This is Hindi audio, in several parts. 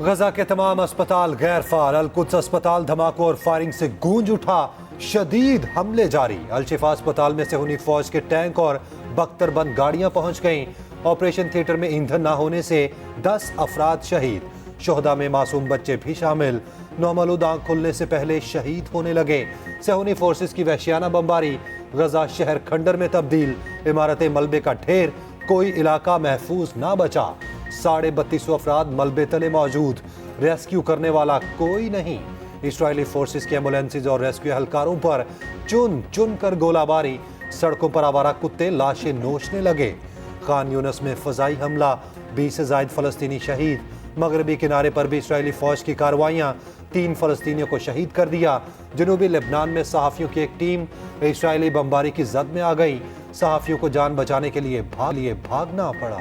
गजा के तमाम अस्पताल गैर फाल। अल-कुद्स अस्पताल धमाकों और फायरिंग से गूंज उठा। शदीद हमले जारी। अल-शिफा अस्पताल में सेहूनी फौज के टैंक और बख्तरबंद गाड़ियां पहुंच गईं। ऑपरेशन थिएटर में ईंधन न होने से 10 अफराद शहीद। शोहदा में मासूम बच्चे भी शामिल। नौमलूद आंख खुलने से पहले शहीद होने लगे। सेहूनी फोर्सेस की वहशियाना बमबारी। गजा शहर खंडर में तब्दील। इमारतें मलबे का ढेर। कोई इलाका महफूज ना बचा। 3250 अफराद मलबे तले मौजूद। रेस्क्यू करने वाला कोई नहीं। इजरायली फोर्सेस की एम्बुलेंसेज और रेस्क्यू एहलकारों पर चुन चुन कर गोलाबारी। सड़कों पर आवारा कुत्ते लाशें नोचने लगे। खान यूनस में फजाई हमला। 20 से जायद फलस्तीनी शहीद। मगरबी किनारे पर भी इजरायली फौज की कार्रवाइयां। 3 फलस्तीनियों को शहीद कर दिया। जनूबी लेबनान में सहाफियों की एक टीम इजरायली बमबारी की जद में आ गई। सहाफियों को जान बचाने के लिए भागना पड़ा।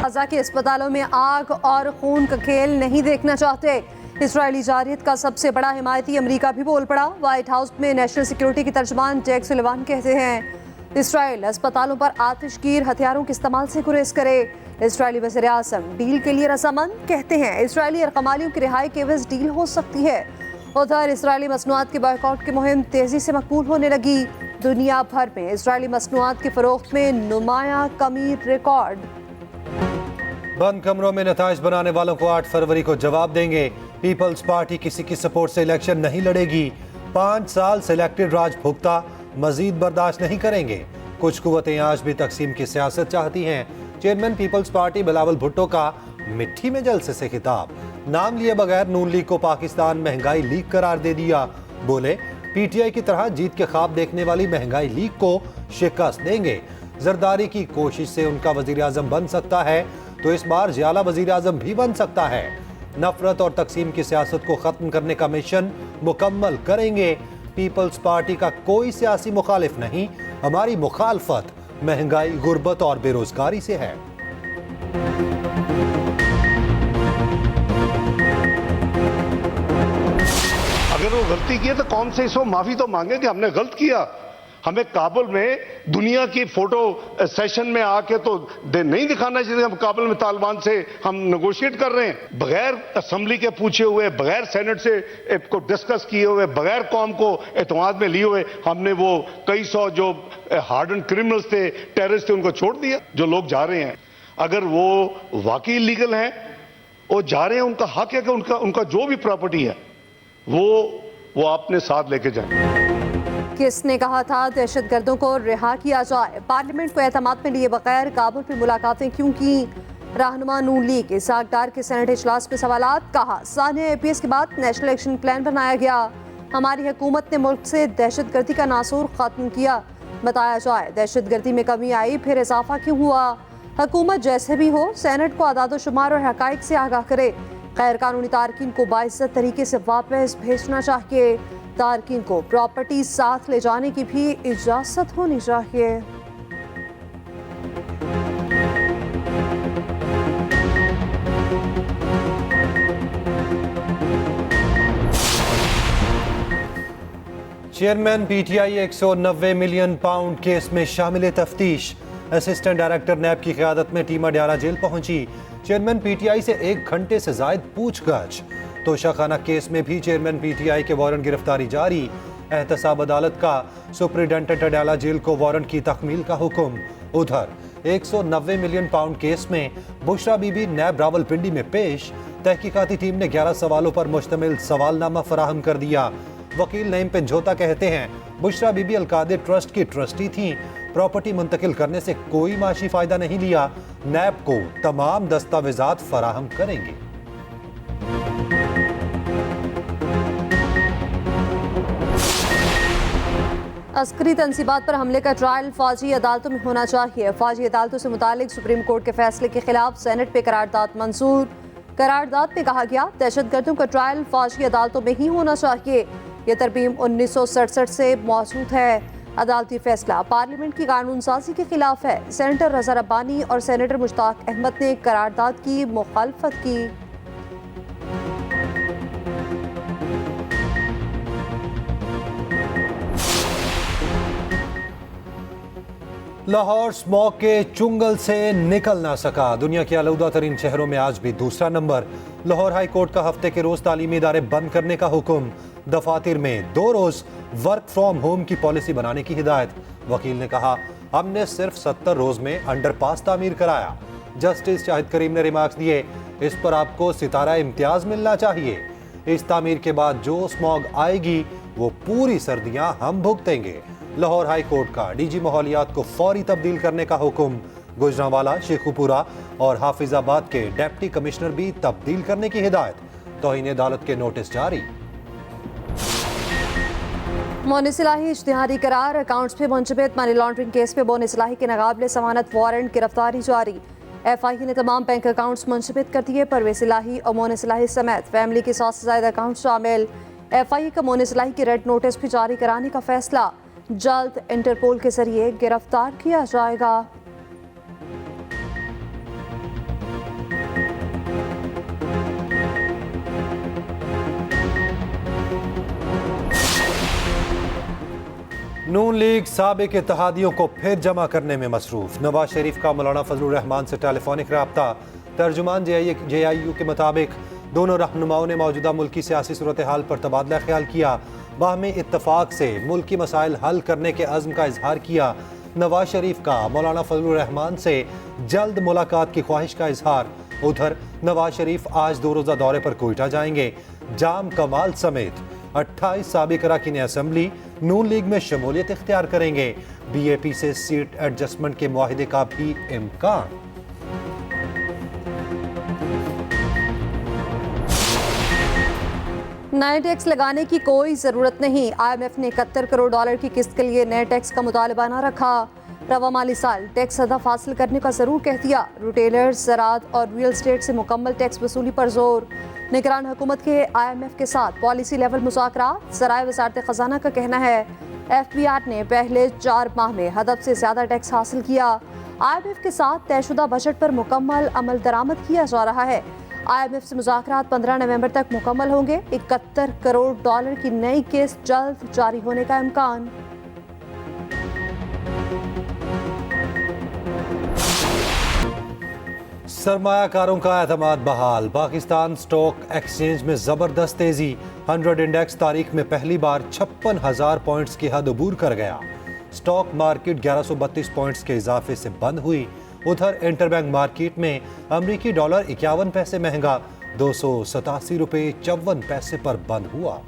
गजा के अस्पतालों में आग और खून का खेल नहीं देखना चाहते। इजरायली जारहियत का सबसे बड़ा हिमायती अमेरिका भी बोल पड़ा। व्हाइट हाउस में नेशनल सिक्योरिटी के तर्जमान जैक सुलिवान कहते हैं इजराइल अस्पतालों पर आतिशगीर हथियारों के इस्तेमाल से गुरेज करे। इजरायली वज़ीर आज़म डील के लिए रजामंद। कहते हैं इजरायली अरकमालियों की रिहाई के एवज डील हो सकती है। उधर इजरायली मसनूआत के बॉयकॉट की मुहिम तेजी से मकबूल होने लगी। दुनिया भर में इजरायली मसनूआत की फरोख्त में नुमाया कमी रिकॉर्ड। बंद कमरों में नताइज बनाने वालों को 8 फरवरी को जवाब देंगे। पीपल्स पार्टी किसी की सपोर्ट से इलेक्शन नहीं लड़ेगी। 5 साल से इलेक्टेड राज भुगता मजीद बर्दाश्त नहीं करेंगे। कुछ कुव्वतें आज भी तकसीम की सियासत चाहती हैं। चेयरमैन पीपल्स पार्टी बिलावल भुट्टो का मिट्टी में जलसे से खिताब। नाम लिए बगैर नून लीग को पाकिस्तान महंगाई लीग करार दे दिया। बोले पीटीआई की तरह जीत के ख्वाब देखने वाली महंगाई लीग को शिकस्त देंगे। जरदारी की कोशिश से उनका वजीर आजम बन सकता है तो इस बार जियाला वजीर आजम भी बन सकता है। नफरत और तकसीम की सियासत को खत्म करने का मिशन मुकम्मल करेंगे। पीपल्स पार्टी का कोई सियासी मुखालिफ नहीं। हमारी मुखालफत महंगाई, गुर्बत और बेरोजगारी से है। अगर वो गलती की है तो कौन से इसको माफी तो मांगे कि हमने गलत किया। हमें काबुल में दुनिया की फोटो सेशन में आके तो नहीं दिखाना चाहिए हम काबुल में तालिबान से हम नेगोशिएट कर रहे हैं। बगैर असेंबली के पूछे हुए, बगैर सेनेट से को डिस्कस किए हुए, बगैर कौम को एतमाद में लिए हुए हमने वो कई सौ जो हार्डन क्रिमिनल्स थे, टेररिस्ट थे, उनको छोड़ दिया। जो लोग जा रहे हैं अगर वो वाकई लीगल हैं, वो जा रहे हैं, उनका हक है कि उनका जो भी प्रॉपर्टी है वो अपने साथ लेके जाए। किसने कहा था दहशतगर्दों को रिहा किया जाए? पार्लियामेंट को एतमाद में लिए बगैर काबुल में मुलाकातें क्यों की? रहनुमा नून लीग इसाक डार के सेनेट इजलास में सवालात। कहा सानिया APS के बाद नेशनल एक्शन प्लान बनाया गया। हमारी हुकूमत ने मुल्क से दहशतगर्दी का नासूर खत्म किया। बताया जाए दहशतगर्दी में कमी आई फिर इजाफा क्यों हुआ? हुकूमत जैसे भी हो सेनेट को अदाद शुमार और हकाइक से आगाह करे। गैर कानूनी तारकीन को बाइज्जत तरीके से वापस भेजना चाहिए। तारकीन को प्रॉपर्टी साथ ले जाने की भी इजाजत होनी चाहिए। Chairman PTI 190 million pound case में शामिल तफ्तीश। असिस्टेंट डायरेक्टर नैब की क़यादत में टीम अडयाला जेल पहुंची। चेयरमैन पीटीआई से 1 घंटे से जायद पूछगछ। तोशाखाना केस में भी चेयरमैन पीटीआई के वारंट गिरफ्तारी जारी। एहतसाब अदालत का सुप्रिंटेंडेंट अडयाला जेल को वारंट की तकमील का हुक्म। उधर 190 मिलियन पाउंड केस में बुशरा बीबी नैब रावलपिंडी में पेश। तहकीकाती टीम ने 11 सवालों पर मुश्तमिल सवालनामा फराहम कर दिया। वकील नईम पिंझोता कहते हैं बुशरा बीबी अलकादिर ट्रस्ट की ट्रस्टी थी। प्रॉपर्टी मुंतकिल करने से कोई माशी फायदा नहीं लिया। नैब को तमाम दस्तावेजात फराहम करेंगे। अस्करी तनसीबात पर हमले का ट्रायल फौजी अदालतों में होना चाहिए। फौजी अदालतों से मुतालिक सुप्रीम कोर्ट के फैसले के खिलाफ सेनेट पे करारदाद मंजूर। करारदाद में कहा गया दहशतगर्दों का ट्रायल फौजी अदालतों में ही होना चाहिए। ये तरमीम 1967 से मौजूद है। अदालती फैसला पार्लियामेंट की कानून साजी के खिलाफ है। सेनेटर रजा रब्बानी और सेनेटर मुश्ताक अहमद ने करारदाद की मुखालफत की। लाहौर स्मॉग के चुंगल से निकल ना सका। दुनिया के आलूदा तरीन शहरों में आज भी दूसरा नंबर। लाहौर हाई कोर्ट का हफ्ते के रोज तालीमी इदारे बंद करने का हुक्म। दफातर में 2 रोज वर्क फ्रॉम होम की पॉलिसी बनाने की हिदायत। वकील ने कहा, हमने सिर्फ 70 रोज में अंडरपास तामीर कराया। जस्टिस शाहिद करीम ने रिमार्क्स दिए, इस पर आपको सितारा इम्तियाज मिलना चाहिए। इस तामीर के बाद जो स्मॉग आएगी वो पूरी सर्दियां हम भुगतेंगे। लाहौर हाई कोर्ट का डीजी माहौलियात को फौरी तब्दील करने का हुक्म। गुजरांवाला, शेखुपुरा और हाफिजाबाद के डिप्टी कमिश्नर भी तब्दील करने की हिदायत। तौहीन अदालत के नोटिस जारी। मोन सिलाही इश्तिहारी करार। अकाउंट्स पे मुंजमद मनी लॉन्ड्रिंग केस में मोन सिलाही के नाकाबिले जमानत वारंट गिरफ्तारी जारी। FI ने तमाम बैंक अकाउंट्स मुंजमद कर दिए। परवेज सिलाही और मोन सिलाही समेत फैमिली के 100 से ज्यादा अकाउंट शामिल। FI का मोन सिलाही की रेड नोटिस भी जारी कराने का फैसला। जल्द इंटरपोल के जरिए गिरफ्तार किया जाएगा। नून लीग साबिक इत्तेहादियों को फिर जमा करने में मसरूफ। नवाज शरीफ का मौलाना फजलुर रहमान से टेलीफोनिक रब्ता। तर्जुमान JIU के मुताबिक दोनों रहनुमाओं ने मौजूदा मुल्की सियासी सूरत हाल पर तबादला ख्याल किया। बाहमी इत्तफाक से मुल्की मसाइल हल करने के अज़्म का इजहार किया। नवाज शरीफ का मौलाना फजलुर रहमान से जल्द मुलाकात की ख्वाहिश का इजहार। उधर नवाज शरीफ आज 2 रोज़ा दौरे पर कोयटा जाएंगे। जाम कमाल समेत 28 साबिक अरकान असम्बली नून लीग में शमूलियत इख्तियार करेंगे। BAP से सीट एडजस्टमेंट के मुआहिदे का भी इम्कान। नए टैक्स लगाने की कोई ज़रूरत नहीं। IMF ने $71 करोड़ की किस्त के लिए नए टैक्स का मुतालबा न रखा। रवा माली साल टैक्स हदफ हासिल करने का ज़रूर कह दिया। रिटेलर्स, ज़राअत और रियल स्टेट से मुकम्मल टैक्स वसूली पर जोर। निगरान हुकूमत के IMF के साथ पॉलिसी लेवल मुज़ाकरात। ज़राए वज़ारत ख़ज़ाना का कहना है FBR ने पहले 4 माह में हदफ से ज़्यादा टैक्स हासिल किया। IMF के साथ तयशुदा बजट पर मुकम्मल अमल दरामद किया जा रहा है। IMF से मुज़ाकरात 15 नवंबर तक मुकम्मल होंगे। $71 करोड़ की नई किस्त जल्द जारी होने का इम्कान। सरमायाकारों का एतमाद बहाल। पाकिस्तान स्टॉक एक्सचेंज में जबरदस्त तेजी। 100 इंडेक्स तारीख में पहली बार 56,000 पॉइंट्स की हद अबूर कर गया। स्टॉक मार्केट 1132 पॉइंट्स के इजाफे से बंद हुई। उधर इंटरबैंक मार्केट में अमरीकी डॉलर 51 पैसे महंगा 287 रुपये 54 पैसे पर बंद हुआ।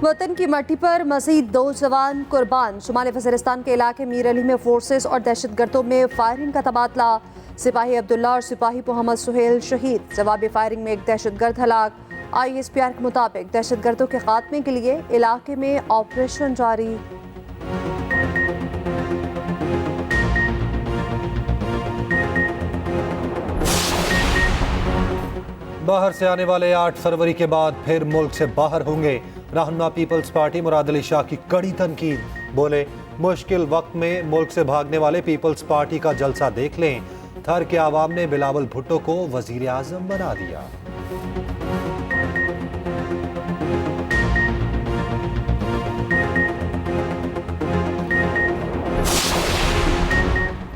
वतन की मट्टी पर मजीद 2 जवान कुर्बान। शुमाली वज़ीरिस्तान के इलाके मीर अली में फोर्सेस और दहशतगर्दों में फायरिंग का तबादला। सिपाही अब्दुल्ला और सिपाही मोहम्मद सुहेल शहीद। जवाबी फायरिंग में एक दहशतगर्द हलाक। ISPR के मुताबिक दहशतगर्दों के खात्मे के लिए इलाके में ऑपरेशन जारी। बाहर से आने वाले 8 फरवरी के बाद फिर मुल्क से बाहर होंगे। रहनुमा पीपल्स पार्टी मुराद अली शाह की कड़ी तनकीद। बोले, मुश्किल वक्त में मुल्क से भागने वाले पीपल्स पार्टी का जलसा देख लें। थर के आवाम ने बिलावल भुट्टो को वजीर आजम बना दिया।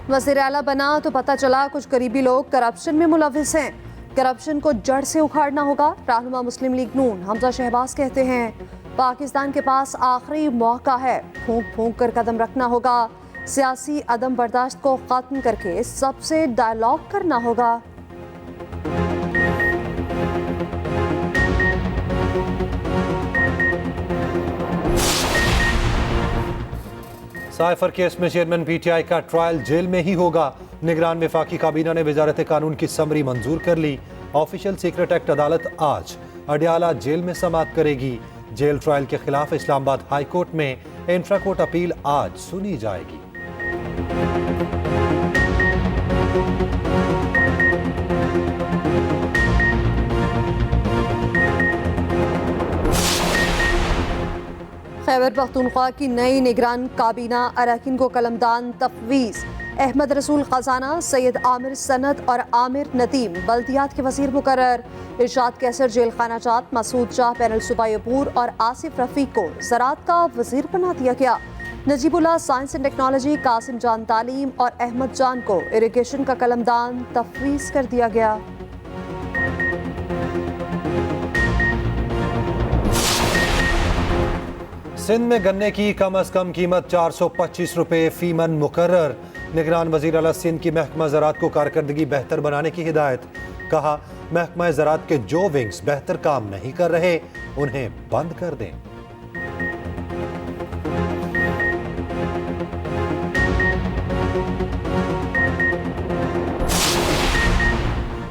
वज़ीर आला बना तो पता चला कुछ करीबी लोग करप्शन में मुलविस हैं। करप्शन को जड़ से उखाड़ना होगा। रहनुमा मुस्लिम लीग नून हमजा शहबाज कहते हैं, पाकिस्तान के पास आखिरी मौका है। फूंक फूंक कर कदम रखना होगा। सियासी अदम बर्दाश्त को खत्म करके सबसे डायलॉग करना होगा। साइफर केस में चेयरमैन PTI का ट्रायल जेल में ही होगा। निगरान वफाकी काबीना ने वजारत कानून की समरी मंजूर कर ली। ऑफिशियल सीक्रेट एक्ट अदालत आज अडियाला जेल में समाअत करेगी। जेल ट्रायल के खिलाफ इस्लामाबाद हाई कोर्ट में इंट्रा कोर्ट अपील आज सुनी जाएगी। खैबर पख्तूनख्वा की नई निगरान काबीना अरकान को कलमदान तफवीज़। अहमद रसूल खजाना, सैयद आमिर सनत और आमिर नदीम बल्दियात के वजीर मुकर्रर। इरशाद कैसर जेल खाना जात, मसूद शाह पैनल सुबायपुर और आसिफ रफीक को ज़राअत का वजीर बना दिया गया। Najibullah science and technology, Qasim Jan तालीम और अहमद जान को इरिगेशन का कलमदान तफवीज़ कर दिया गया। सिंध में गन्ने की कम अज कम कीमत 425 रुपये फी मन मुकर्रर। निगरान वज़ीर आला सिंध की महकमा ज़राअत को कारकर्दगी बेहतर बनाने की हिदायत। कहा, महकमा ज़राअत के जो विंग्स बेहतर काम नहीं कर रहे उन्हें बंद कर दें।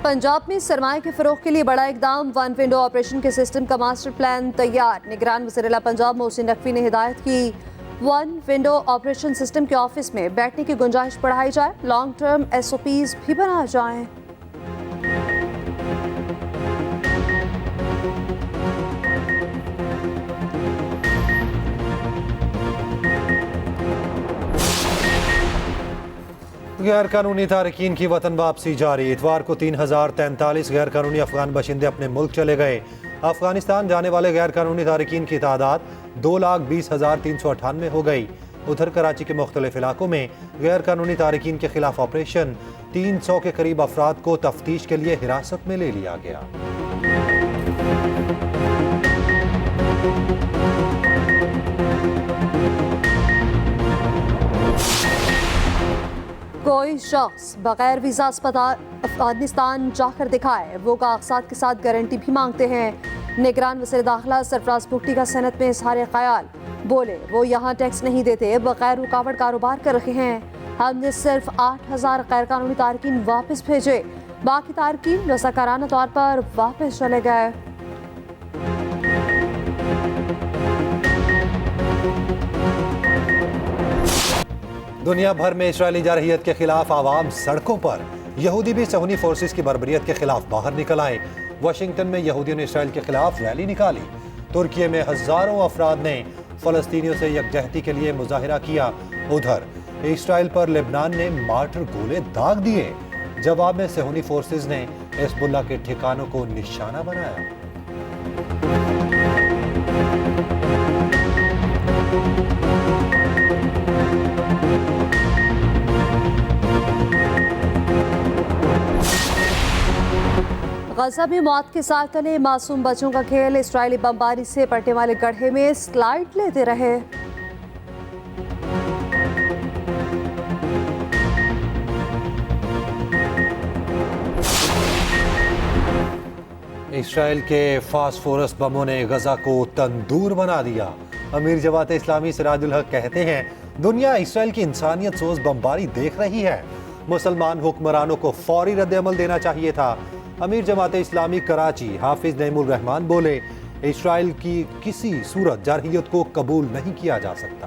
पंजाब में सरमाए के फरोग के लिए बड़ा इकदाम, वन विंडो ऑपरेशन के सिस्टम का मास्टर प्लान तैयार। निगरान वज़ीर आला पंजाब मोहसिन नकवी ने हिदायत की, वन विंडो ऑपरेशन सिस्टम के ऑफिस में बैठने की गुंजाइश बढ़ाई जाए, लॉन्ग टर्म SOPs भी बनाए जाएं। गैर कानूनी तारकीन की वतन वापसी जारी। इतवार को 3043 गैर कानूनी अफगान बाशिंदे अपने मुल्क चले गए। अफगानिस्तान जाने वाले गैर कानूनी तारकीन की तादाद 2,20,398 हो गई। उधर कराची के मुख्तलिफ इलाकों में गैर कानूनी तारकीन के खिलाफ ऑपरेशन, 300 के करीब अफराद को तफ्तीश के लिए हिरासत में ले लिया गया। कोई शख्स बगैर वीज़ा अस्पताल अफगानिस्तान जाकर दिखाए, वो कागजात के साथ गारंटी भी मांगते हैं। निगरान वज़ीर दाखिला सरफराज भुट्टी का सेनेट में इज़हार ख्याल, बोले वो यहाँ टैक्स नहीं देते, बगैर रुकावट कारोबार कर रहे हैं। हमने सिर्फ 8,000 गैर कानूनी तारकीन वापस भेजे, बाकी तारकीन रज़ाकाराना तौर पर वापस चले गए। दुनिया भर में इस्राएली जारहियत के खिलाफ आवाम सड़कों पर। यहूदी भी सहूनी फोर्सेस की बर्बरियत के खिलाफ बाहर निकल आए। वाशिंगटन में यहूदियों ने इसराइल के खिलाफ रैली निकाली। तुर्की में हजारों अफराद ने फलस्तीनियों से यकजहती के लिए मुजाहिरा किया। उधर इसराइल पर लेबनान ने मार्टर गोले दाग दिए। जवाब में सहूनी फोर्सेस ने हिजबुल्लाह के ठिकानों को निशाना बनाया। गजा में मौत के साथ तले मासूम बच्चों का खेल, इस्राएली बमबारी से पड़ने वाले गड्ढे में स्लाइड लेते रहे। इसराइल के फास्फोरस बमों ने गजा को तंदूर बना दिया। अमीर जमात इस्लामी सिराजुल हक कहते हैं, दुनिया इसराइल की इंसानियत सोज बमबारी देख रही है। मुसलमान हुक्मरानों को फौरी रद्द-ए-अमल देना चाहिए था। अमीर जमात इस्लामी कराची हाफिज नईमुर रहमान बोले, इसराइल की किसी सूरत जारहियत को कबूल नहीं किया जा सकता।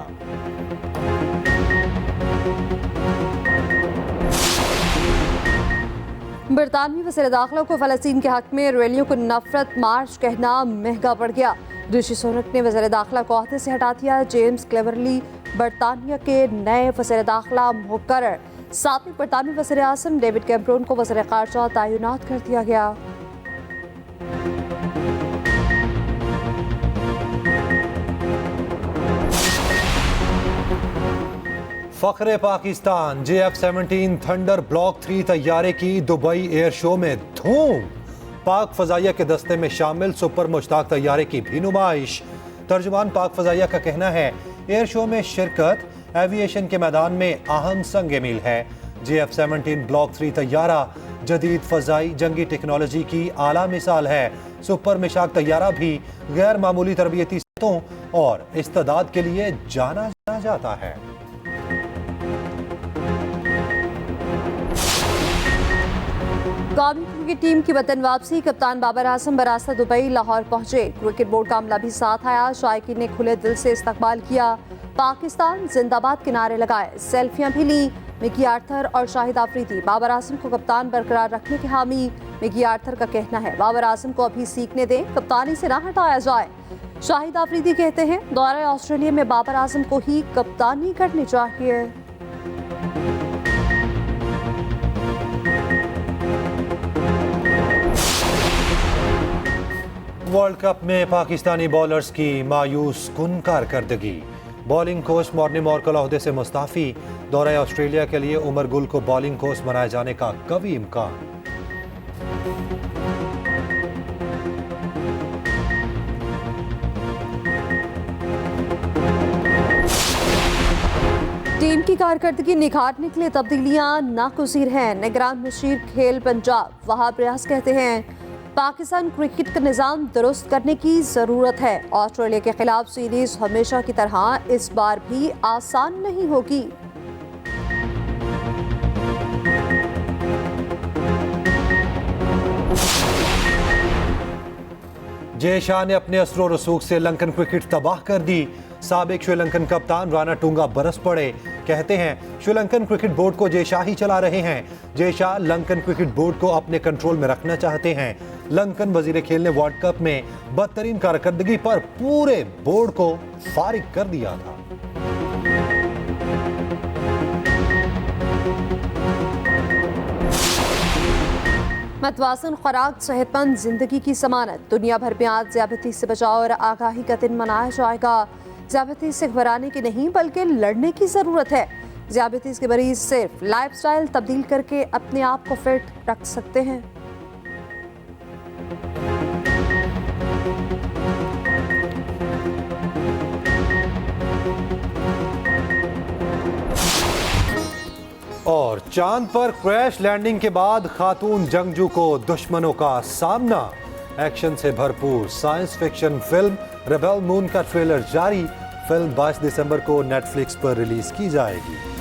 बरतानवी वज़ीर दाखिला को फ़लस्तीन के हक में रैलियों को नफरत मार्च कहना महंगा पड़ गया। ऋषि सुनक ने वज़ीर दाखिला को ओहदे से हटा दिया। जेम्स क्लेवरली बरतानिया के नए वज़ीर दाखिला मुकर्रर। साबिक़ बरतानवी वज़ीर आज़म डेविड कैमरून को वज़ीर ख़ारजा तैनात कर दिया गया। फ़ख्रे पाकिस्तान JF-17 थंडर ब्लॉक 3 तैयारे की दुबई एयर शो में धूम। पाक फ़ज़ाइया के दस्ते में शामिल सुपर मुश्ताक तैयारे की भी नुमाइश। तर्जुमान पाक फ़ज़ाइया का कहना है, एयर शो में शिरकत एविएशन के मैदान में अहम संग मील है। JF-17 ब्लॉक 3 तैयारा जदीद फ़ज़ाई जंगी टेक्नोलॉजी की आला मिसाल है। सुपर मिशाक तैयारा भी गैर मामूली तरबियती सतहों और इस्तेदाद के लिए जाना जाता है। कौमी क्रिकेट टीम की वतन वापसी, कप्तान बाबर आजम बरास्ता दुबई लाहौर पहुंचे। क्रिकेट बोर्ड का अमला भी साथ आया। शायकीन ने खुले दिल से इस्तकबाल किया। पाकिस्तान जिंदाबाद के नारे लगाए, सेल्फियां भी ली। मिकी आर्थर और शाहिद आफरीदी बाबर आजम को कप्तान बरकरार रखने के हामी। मिकी आर्थर का कहना है, बाबर आजम को अभी सीखने दें, कप्तानी से ना हटाया जाए। शाहिद आफरीदी कहते हैं दौरे ऑस्ट्रेलिया में बाबर आजम को ही कप्तानी करनी चाहिए। वर्ल्ड कप में पाकिस्तानी बॉलर्स की मायूस कुन कारकर्दगी। बॉलिंग कोच मॉर्ने मॉर्कल ओहदे से मुस्ताफी। दौरे ऑस्ट्रेलिया के लिए उमर गुल को बॉलिंग कोच बनाए जाने का कभी इम्कान। टीम की कारकर्दगी निखारने के लिए तब्दीलियां नागुज़ीर हैं। निगरान मुशीर खेल पंजाब वहाब रियाज कहते हैं पाकिस्तान क्रिकेट का निज़ाम दुरुस्त करने की ज़रूरत है। ऑस्ट्रेलिया के खिलाफ सीरीज हमेशा की तरह इस बार भी आसान नहीं होगी। जय शाह ने अपने असरो रसूख से लंकन क्रिकेट तबाह कर दी। साबिक श्रीलंकन कप्तान राणा टूंगा बरस पड़े। कहते हैं श्रीलंकन क्रिकेट बोर्ड को जय शाह ही चला रहे हैं। Jay Shah Lankan cricket board को अपने कंट्रोल में रखना चाहते हैं। लंकन वजीर खेल ने वर्ल्ड कप में बदतरीन कारकर्दगी पर पूरे बोर्ड को फारिग कर दिया था। मतवासन खुराक सेहतमंद जिंदगी की जमानत। दुनिया भर में आज ज़ियादती से बचाव और आगाही का दिन मनाया जाएगा। ज़ियादती से घबराने की नहीं बल्कि लड़ने की ज़रूरत है। ज़ियादती के मरीज सिर्फ लाइफस्टाइल तब्दील करके अपने आप को फिट रख सकते हैं। और चांद पर क्रैश लैंडिंग के बाद खातून जंगजू को दुश्मनों का सामना। एक्शन से भरपूर science fiction film rebel moon का ट्रेलर जारी। फिल्म 22 दिसंबर को नेटफ्लिक्स पर रिलीज की जाएगी।